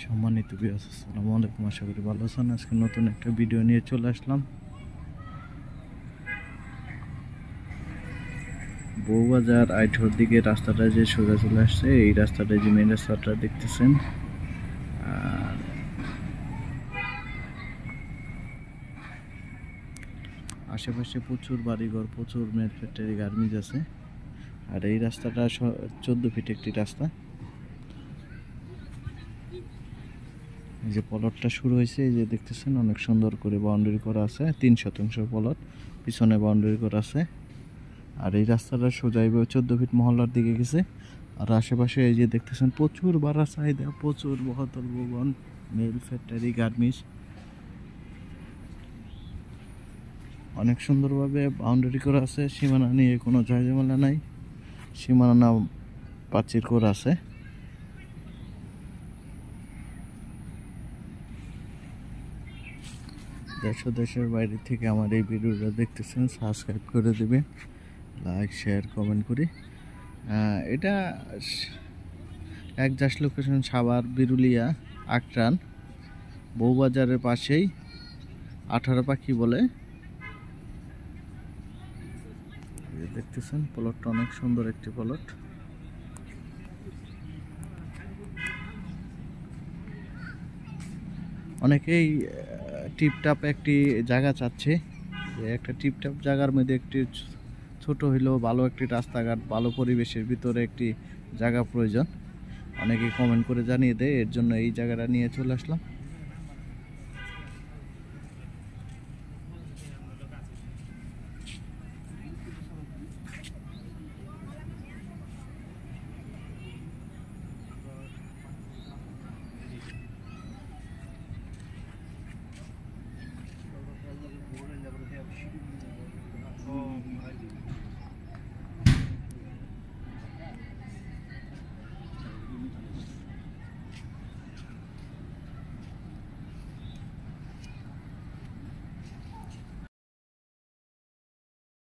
সম্মানিত ভিউয়ার্স, আসসালামু আলাইকুম। আশা করি ভালো আছেন। আজকে নতুন একটা ভিডিও নিয়ে চলে আসলাম। বউবাজার আইঠোর দিকে রাস্তাটা যে সোজা চলে আসছে, এই রাস্তাটা যে মেন রাস্তাটা দেখতেছেন। আর আশেপাশে প্রচুর বাড়িঘর, প্রচুর মেল ফ্যাক্টরি, গার্মেন্টস আছে। আর এই রাস্তাটা 14 ফিট একটি রাস্তা। এই যে প্লটটা শুরু হয়েছে, এই যে দেখতেছেন অনেক সুন্দর করে বাউন্ডারি করা আছে। 3 শতাংশ প্লট, পিছনে বাউন্ডারি করা আছে। আর এই রাস্তাটা সোজাইবে 14 ফিট মহল্লার দিকে গেছে। আর আশেপাশে এই যে দেখতেছেন প্রচুর বাড়া চাহিদা, প্রচুর বহুতল ভবন, মেল ফ্যাক্টরি, গার্মেন্টস। অনেক সুন্দরভাবে বাউন্ডারি করা আছে। সীমানা নিয়ে কোনো ঝামেলা নাই, সীমানা প্রাচীর করা আছে। দেশ ও দেশের বাইরে থেকে আমার এই ভিডিওটা দেখতেছেন, সাবস্ক্রাইব করে দেবেন, লাইক শেয়ার কমেন্ট করি। এটা একজাস্ট লোকেশন সাভার, বিরুলিয়া, আক্রান, বউবাজারের পাশেই 18 পাখি বলে। দেখতেছেন প্লটটা অনেক সুন্দর একটি প্লট। অনেকেই টিপটাপ একটি জায়গা চাচ্ছে, যে একটা টিপটাপ জায়গার মধ্যে একটি ছোট হইলেও ভালো একটি রাস্তাঘাট, ভালো পরিবেশের ভিতরে একটি জায়গা প্রয়োজন। অনেকেই কমেন্ট করে জানিয়ে দেয়, এর জন্য এই জায়গাটা নিয়ে চলে আসলাম।